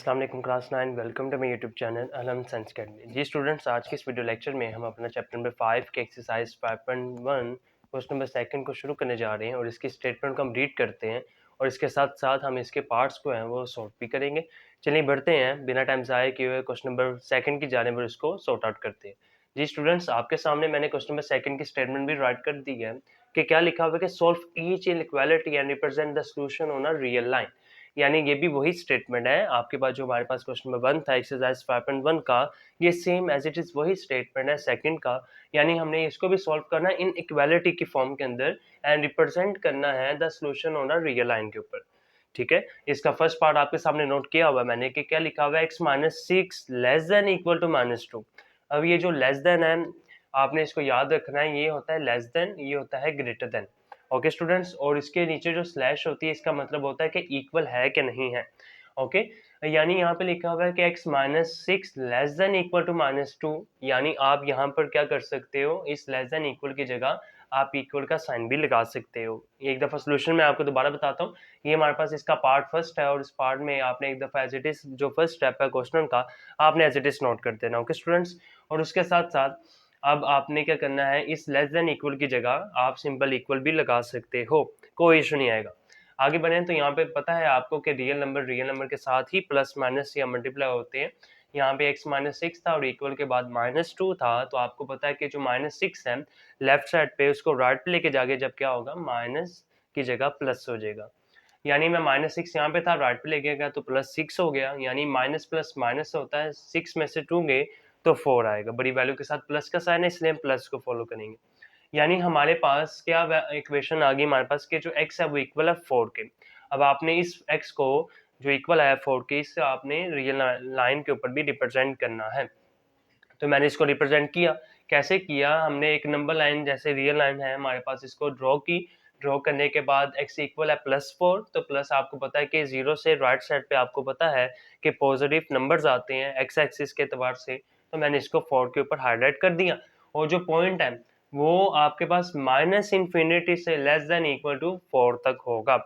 अस्सलाम वालेकुम class 9 welcome to my YouTube channel Alam science academy. जी स्टूडेंट्स, आज के इस वीडियो लेक्चर में हम अपना चैप्टर नंबर 5 के एक्सरसाइज 5.1 क्वेश्चन नंबर सेकंड को शुरू करने जा रहे हैं और इसकी स्टेटमेंट को हम रीड करते हैं और इसके साथ साथ हम इसके पार्ट्स को हैं वो सॉर्ट भी करेंगे। चलिए बढ़ते हैं, बिना टाइम ज़ाया किए हुए क्वेश्चन नंबर सेकंड की जानिब और इसको सॉर्ट आउट करते हैं। जी स्टूडेंट्स, आपके सामने मैंने क्वेश्चन नंबर सेकंड की स्टेटमेंट भी राइट कर दी है कि क्या लिखा हुआ है कि solve each inequality and represent the solution on a real line. यानी ये भी वही स्टेटमेंट है आपके पास जो हमारे पास क्वेश्चन नंबर 1 था एक्सरसाइज 5.1 का, ये सेम एज इट इज वही स्टेटमेंट है सेकंड का। यानी हमने इसको भी सॉल्व करना है इन इक्वालिटी की फॉर्म के अंदर एंड रिप्रेजेंट करना है the solution on a real line के ऊपर। ठीक है, इसका फर्स्ट पार्ट आपके सामने नोट किया हुआ है मैंने कि क्या लिखा हुआ है x minus six less than equal to -2। अब ये जो लेस देन है आपने इसको याद रखना है, ये होता है लेस देन, ये होता है ग्रेटर देन। ओके स्टूडेंट्स, और इसके नीचे जो स्लैश होती है इसका मतलब होता है कि इक्वल है कि नहीं है। ओके, यानी यहाँ पे लिखा हुआ है कि x minus six less than equal to -2, यानी आप यहाँ पर क्या कर सकते हो, इस लेस देन इक्वल की जगह आप इक्वल का साइन भी लगा सकते हो। एक दफ़ा सोल्यूशन में आपको दोबारा बताता हूँ। ये हमारे पास इसका पार्ट फर्स्ट है और इस पार्ट में आपने एक दफ़ा एज इट इज जो फर्स्ट स्टेप है क्वेश्चन का आपने एज इट इज नोट कर देना। ओके स्टूडेंट्स, और उसके साथ साथ अब आपने क्या करना है, इस लेस देन इक्वल की जगह आप सिंपल इक्वल भी लगा सकते हो, कोई इशू नहीं आएगा। आगे बढ़े तो यहाँ पे पता है आपको कि रियल नंबर के साथ ही प्लस माइनस या मल्टीप्लाई होते हैं। यहाँ पे x माइनस सिक्स था और इक्वल के बाद -2 था, तो आपको पता है कि जो -6 है लेफ्ट साइड पे उसको राइट पे लेके जाके जब क्या होगा, माइनस की जगह प्लस हो जाएगा। यानी मैं -6 यहाँ पे था, राइट पे लेके गया तो +6 हो गया। यानी माइनस प्लस माइनस होता है, 6 में से 2 गए तो 4 आएगा। बड़ी वैल्यू के साथ प्लस का साइन है इसलिए हम प्लस को फॉलो करेंगे। यानी हमारे पास क्या इक्वेशन आ गई हमारे पास कि जो x है वो इक्वल है 4 के। अब आपने इस x को जो इक्वल है 4 के, इससे आपने रियल लाइन के ऊपर भी रिप्रेजेंट करना है। तो मैंने इसको रिप्रेजेंट किया। कैसे किया, हमने एक नंबर लाइन जैसे रियल लाइन है हमारे पास, इसको ड्रॉ की। ड्रॉ करने के बाद x इक्वल है +4, तो प्लस आपको पता है कि 0 से राइट साइड पे आपको पता है कि पॉजिटिव नंबर्स आते हैं x एक्सिस के एतबार से, तो मैंने इसको 4 के ऊपर हाईलाइट कर दिया। और जो पॉइंट है वो आपके पास माइनस इन्फिनिटी से लेस देन इक्वल टू 4 तक होगा।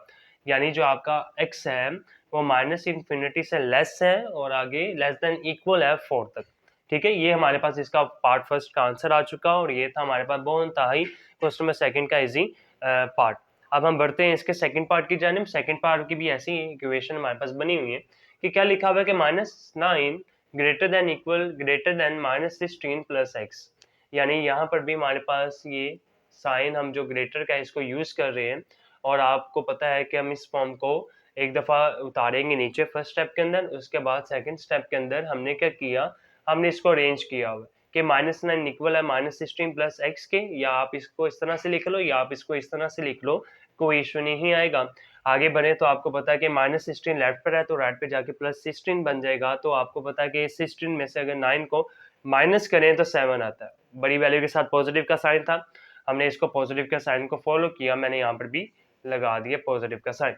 यानी जो आपका x है वो माइनस इन्फिनिटी से लेस है और आगे लेस देन इक्वल है 4 तक। ठीक है, ये हमारे पास इसका पार्ट फर्स्ट का आंसर आ चुका और ये था हमारे पास बहुत ही क्वेश्चन नंबर सेकंड का इजी पार्ट। अब हम बढ़ते हैं इसके सेकंड पार्ट की जानिब। सेकंड पार्ट की भी ऐसी इक्वेशन हमारे पास बनी हुई है कि क्या लिखा हुआ है कि -9 ग्रेटर देन -16 प्लस एक्स। यानी यहाँ पर भी हमारे पास ये साइन हम जो ग्रेटर का इसको यूज कर रहे हैं और आपको पता है कि हम इस फॉर्म को एक दफा उतारेंगे नीचे फर्स्ट स्टेप के अंदर, उसके बाद सेकंड स्टेप के अंदर हमने क्या किया, हमने इसको अरेंज किया हुआ कि -9 इक्वल है -16 प्लस एक्स के, या आप इसको इस तरह से लिख लो या आप इसको इस तरह से लिख लो, कोई इशू नहीं आएगा। आगे बढ़े तो आपको पता है कि -16 लेफ्ट पर है तो राइट पे जाके +16 बन जाएगा। तो आपको पता है कि 16 में से अगर 9 को माइनस करें तो 7 आता है। बड़ी वैल्यू के साथ पॉजिटिव का साइन था, हमने इसको पॉजिटिव का साइन को फॉलो किया, मैंने यहाँ पर भी लगा दिया पॉजिटिव का साइन।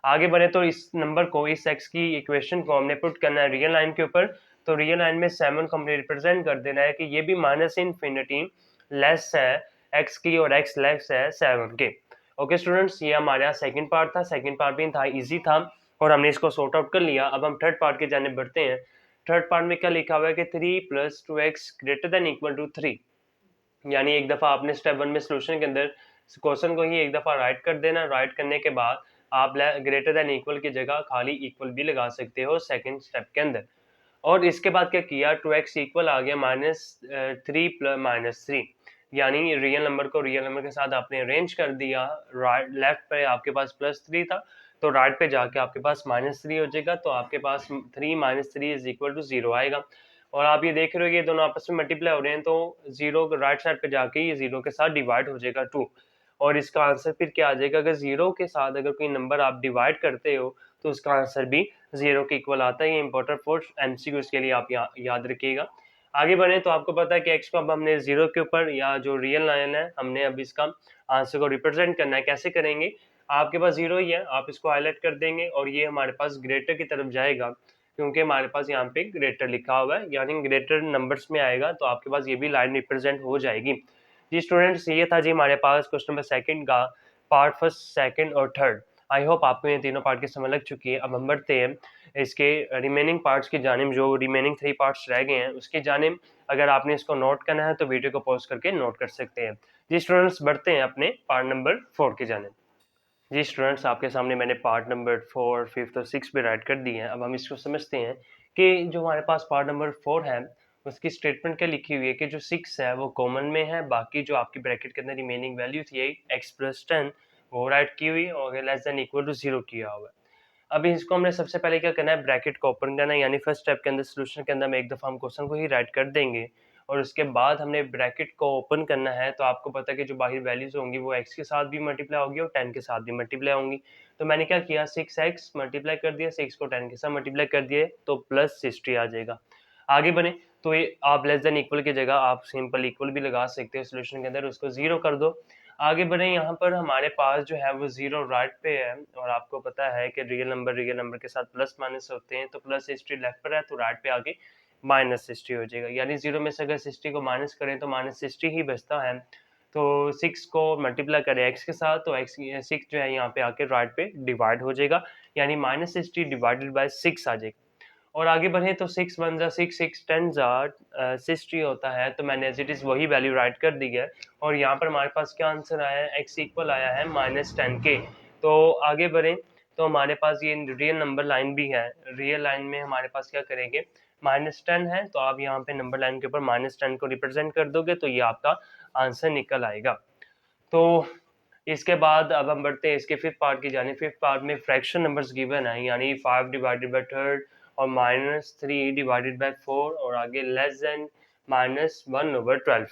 आगे बढ़े तो इस नंबर को, इस एक्स की इक्वेशन को हमने पुट करना है रियल लाइन के ऊपर। तो रियल लाइन में 7 को हमने रिप्रेजेंट कर देना है कि ये भी माइनस इन्फिनिटी लेस है एक्स की और एक्स लेस है 7 के। ओके स्टूडेंट्स, ये हमारे यहाँ सेकंड पार्ट था। सेकंड पार्ट भी था, इजी था और हमने इसको सॉर्ट आउट कर लिया। अब हम थर्ड पार्ट की जानिब बढ़ते हैं। थर्ड पार्ट में क्या लिखा हुआ है कि 3 + 2x greater than equal to 3। यानी एक दफ़ा आपने स्टेप 1 में सॉल्यूशन के अंदर क्वेश्चन को ही एक दफ़ा राइट कर देना। राइट करने के बाद आप ग्रेटर देन इक्वल की जगह खाली इक्वल भी लगा सकते हो सेकंड स्टेप के अंदर। और इसके बाद क्या किया, 2x इक्वल आ गया -3 + -3। यानी रियल नंबर को रियल नंबर के साथ आपने अरेंज कर दिया। राइट लेफ्ट पे आपके पास +3 था तो राइट पे जाके आपके पास -3 हो जाएगा, तो आपके पास 3 - 3 = 0 आएगा। और आप ये देख रहे हो ये दोनों आपस में मल्टीप्लाई हो रहे हैं, तो 0 राइट साइड पे जाके ये 0 के साथ डिवाइड हो जाएगा 2। और इसका आंसर फिर क्या आ जाएगा, अगर 0 के साथ अगर कोई नंबर आप डिवाइड करते हो तो उसका आंसर भी 0 के इक्वल आता है। ये इंपॉर्टेंट फॉर एमसीक्यूज के लिए आप याद रखिएगा। आगे बढ़े तो आपको पता है कि x को अब हमने 0 के ऊपर, या जो रियल लाइन है हमने अब इसका आंसर को रिप्रेजेंट करना है। कैसे करेंगे, आपके पास 0 ही है, आप इसको हाईलाइट कर देंगे और ये हमारे पास ग्रेटर की तरफ जाएगा क्योंकि हमारे पास यहाँ पे ग्रेटर लिखा हुआ है, यानी ग्रेटर नंबर्स में आएगा तो आपके पास ये भी लाइन रिप्रेजेंट हो जाएगी। जी स्टूडेंट्स, ये था जी हमारे पास क्वेश्चन नंबर सेकंड का पार्ट फर्स्ट, सेकंड और थर्ड। आई होप आपको ये तीनों पार्ट की समझ लग चुकी है। अब हम बढ़ते हैं इसके रिमेनिंग पार्ट्स की जानिब, जो रिमेनिंग 3 पार्ट्स रह गए हैं उसकी जानिब। अगर आपने इसको नोट करना है तो वीडियो को पॉज करके नोट कर सकते हैं। जी स्टूडेंट्स, बढ़ते हैं अपने पार्ट नंबर 4 की जानिब। जी स्टूडेंट्स, आपके सामने मैंने पार्ट नंबर 4, 5 और 6 भी राइट कर दिए हैं। अब हम इसको समझते हैं कि जो हमारे पास पार्ट नंबर 4 है उसकी स्टेटमेंट क्या लिखी हुई है कि जो 6 है वो कॉमन में है, बाकी जो आपकी ब्रैकेट के अंदर रिमेनिंग वैल्यू थी x प्लस 10 वो राइट की हुई है और लेस देन इक्वल टू 0 किया हुआ है। अभी इसको हमने सबसे पहले क्या करना है, ब्रैकेट को ओपन करना है, यानी फर्स्ट स्टेप के अंदर सोल्यूशन के अंदर हम एक दफ़ा हम क्वेश्चन को ही राइट कर देंगे और उसके बाद हमने ब्रैकेट को ओपन करना है। तो आपको पता है कि जो बाहर वैल्यूज होंगी वो x के साथ भी मल्टीप्लाई होगी और 10 के साथ भी मल्टीप्लाई होंगी। तो मैंने क्या किया, 6x मल्टीप्लाई कर दिया, 6 को 10 के साथ मल्टीप्लाई कर दिए तो प्लस 60 आ जाएगा। आगे बने तो ये आप लेस देन इक्वल की जगह आप सिंपल इक्वल भी लगा सकते हो सोल्यूशन के अंदर, उसको जीरो कर दो। आगे बढ़े, यहाँ पर हमारे पास जो है वो जीरो राइट पे है और आपको पता है कि रियल नंबर के साथ प्लस माइनस होते हैं, तो प्लस 60 लेफ्ट पर है तो राइट पे आगे माइनस 60 हो जाएगा। यानी जीरो में से अगर 60 को माइनस करें तो माइनस 60 ही बचता है। तो 6 को मल्टीप्लाई करें x के साथ तो x 6 जो है यहाँ पे आके राइट पे डिवाइड हो जाएगा, यानी माइनस 60 डिवाइडेड बाय 6 आ जाएगा। और आगे बढ़े तो 6 वन ज़ा 6, 6 टेन ज़ा 60 होता है, तो मैंने एज इट इज़ वही वैल्यू राइट कर दी है। और यहाँ पर हमारे पास क्या आंसर आया है, x इक्वल आया है -10 के। तो आगे बढ़ें तो हमारे पास ये रियल नंबर लाइन भी है। रियल लाइन में हमारे पास क्या करेंगे, -10 है तो आप यहाँ पे नंबर लाइन के ऊपर -10 को रिप्रेजेंट कर दोगे तो ये आपका आंसर निकल आएगा। तो इसके बाद अब हम बढ़ते हैं इसके फिफ्थ पार्ट की जानिब। फिफ्थ पार्ट में फ्रैक्शन नंबर्स गिवन है, यानी 5 डिवाइडेड बाय थर्ड और -3 डिवाइडेड बाय 4 और आगे लेस देन -1/12।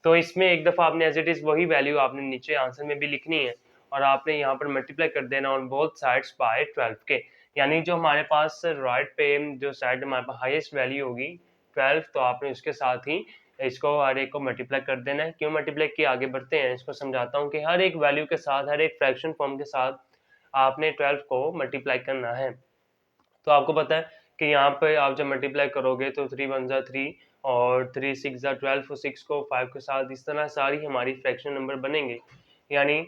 तो इसमें एक दफ़ा आपने एज इट इज़ वही वैल्यू आपने नीचे आंसर में भी लिखनी है और आपने यहाँ पर मल्टीप्लाई कर देना ऑन बोथ साइड्स बाय 12 के। यानी जो हमारे पास राइट पे जो साइड हमारे पास हाईएस्ट वैल्यू होगी 12, तो आपने उसके साथ ही इसको हर एक को मल्टीप्लाई कर देना है। क्यों मल्टीप्लाई किया, आगे बढ़ते हैं, इसको समझाता हूँ कि हर एक वैल्यू के साथ, हर एक फ्रैक्शन फॉर्म के साथ आपने 12 को मल्टीप्लाई करना है। तो आपको पता है कि यहाँ पे आप जब मल्टीप्लाई करोगे तो 3 वन ज़ा 3 और 3 6 ज़ा 12 और 6 को 5 के साथ इस तरह सारी हमारी फ्रैक्शन नंबर बनेंगे। यानी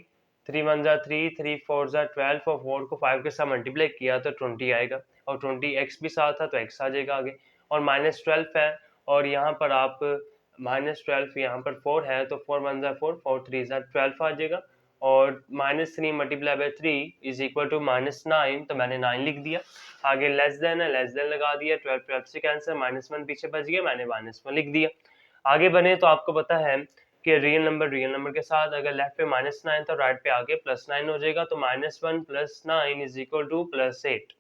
3 वन ज़ा 3, 3 4 ज़ा 12 और 4 को 5 के साथ मल्टीप्लाई किया तो 20 आएगा और 20 x भी साथ था तो x आ जाएगा आगे। और -12 है और यहाँ पर आप -12 यहाँ पर 4 है तो 4 वन ज़ा 4, 4 3 ज़ा 12 आ जाएगा और -3 multiply by 3 is equal to -9, तो मैंने 9 लिख दिया। आगे लेस देन है, लेस देन लगा दिया, 12 12 से कैंसिल, -1 पीछे बच गया, मैंने -1 लिख दिया। आगे बने तो आपको पता है कि रियल नंबर के साथ अगर लेफ्ट पे -9 तो राइट पे आगे +9 हो जाएगा, तो -1 + 9 इज इक्वल टू +8।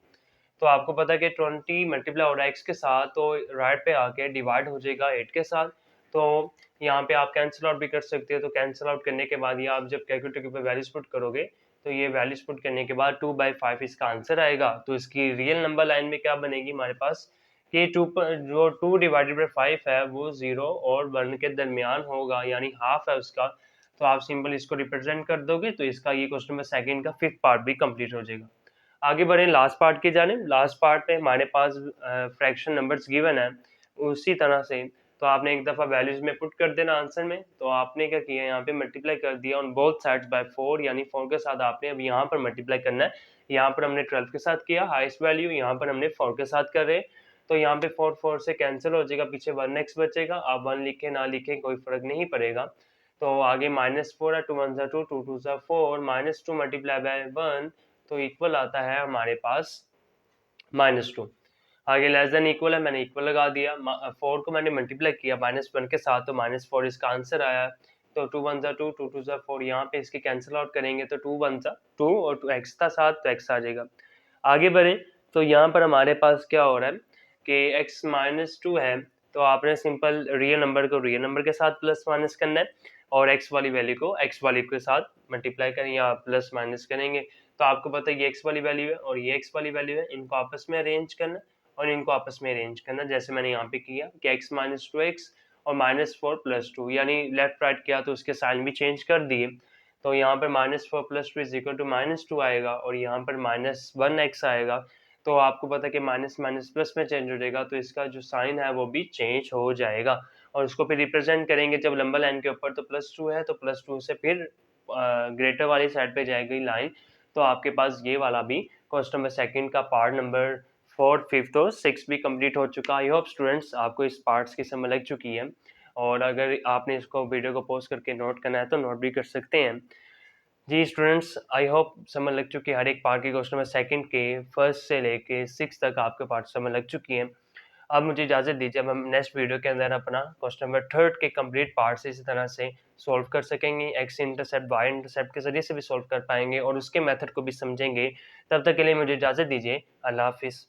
तो आपको पता है कि 20 मल्टीप्लाई हो रहा है x के साथ तो राइट पे आके डिवाइड हो जाएगा 8 के साथ। तो यहाँ पे आप कैंसिल आउट भी कर सकते हो, तो कैंसिल आउट करने के बाद ये आप जब कैलकुलेटर के ऊपर वैल्यूज पुट करोगे तो ये वैल्यूज पुट करने के बाद 2/5 इसका आंसर आएगा। तो इसकी रियल नंबर लाइन में क्या बनेगी हमारे पास कि जो 2 डिवाइडेड बाई 5 है वो 0 और 1 के दरमियान होगा, यानी हाफ है उसका। तो आप सिंपल इसको रिप्रेजेंट कर दोगे तो इसका ये क्वेश्चन नंबर सेकंड का फिफ्थ पार्ट भी कंप्लीट हो जाएगा। आगे बढ़े लास्ट पार्ट की जानिब। लास्ट पार्ट में हमारे पास फ्रैक्शन नंबर्स गिवन है उसी तरह से, तो आपने एक दफ़ा वैल्यूज में पुट कर देना आंसर में। तो आपने क्या किया, यहाँ पे मल्टीप्लाई कर दिया ऑन बोथ साइड्स बाय 4, यानी 4 के साथ आपने अब यहाँ पर मल्टीप्लाई करना है। यहाँ पर हमने 12 के साथ किया हाईएस्ट वैल्यू, यहाँ पर हमने 4 के साथ कर रहे हैं। तो यहाँ पे 4 4 से कैंसिल हो जाएगा, पीछे 1x बचेगा। आप 1 लिखे ना लिखे कोई फर्क नहीं पड़ेगा। तो आगे -4 है, 2 1 ज़ा 2, 2 2 ज़ा 4, -2 मल्टीप्लाई बाय 1 तो इक्वल आता है हमारे पास -2। आगे लेस देन इक्वल है, मैंने इक्वल लगा दिया। 4 को मैंने मल्टीप्लाई किया -1 के साथ तो -4 इसका आंसर आया। तो 2 1 ज़ा 2, 2 2 ज़ा 4, यहाँ पे इसके कैंसिल आउट करेंगे तो 2 1 ज़ा 2 और 2 x था साथ तो x आ जाएगा। आगे बढ़े तो यहाँ पर हमारे पास क्या हो रहा है कि x -2 है, तो आपने सिंपल रियल नंबर को रियल नंबर के साथ प्लस माइनस करना है और x वाली वैल्यू को x वाली के साथ मल्टीप्लाई करें या प्लस माइनस करेंगे। तो आपको पता है ये x वाली वैल्यू है और ये x वाली वैल्यू है, इनको आपस में अरेंज करना और इनको आपस में अरेंज करना, जैसे मैंने यहाँ पे किया कि x -2x और -4 + 2, यानी लेफ्ट राइट किया तो उसके साइन भी चेंज कर दिए। तो यहाँ पर -4 + 2 इज इक्वल टू -2 आएगा और यहाँ पर -1x आएगा। तो आपको पता है कि माइनस माइनस प्लस में चेंज हो जाएगा, तो इसका जो साइन है वो भी चेंज हो जाएगा और उसको फिर रिप्रेजेंट करेंगे जब लंबा लाइन के ऊपर, तो +2 है तो +2 से फिर ग्रेटर वाली साइड पे जाएगी लाइन, तो आपके पास ये वाला भी क्वेश्चन नंबर सेकंड का पार्ट नंबर 4, 5th और 6 भी कंप्लीट हो चुका। आई होप स्टूडेंट्स आपको इस पार्ट्स की समझ लग चुकी है, और अगर आपने इसको वीडियो को पॉज करके नोट करना है तो नोट भी कर सकते हैं। जी स्टूडेंट्स, आई होप समझ लग चुकी है हर एक पार्ट की। क्वेश्चन नंबर सेकंड के फर्स्ट से लेके 6 तक आपके पार्ट समझ लग चुकी हैं। अब मुझे इजाज़त दीजिए, अब हम नेक्स्ट वीडियो के अंदर अपना क्वेश्चन नंबर थर्ड के कंप्लीट पार्ट्स इसी तरह से सॉल्व कर सकेंगे। एक्स इंटरसेप्ट वाई इंटरसेप्ट के जरिए से भी सॉल्व कर पाएंगे और उसके मेथड को भी समझेंगे। तब तक के लिए मुझे इजाज़त दीजिए। अल्लाह हाफिज़।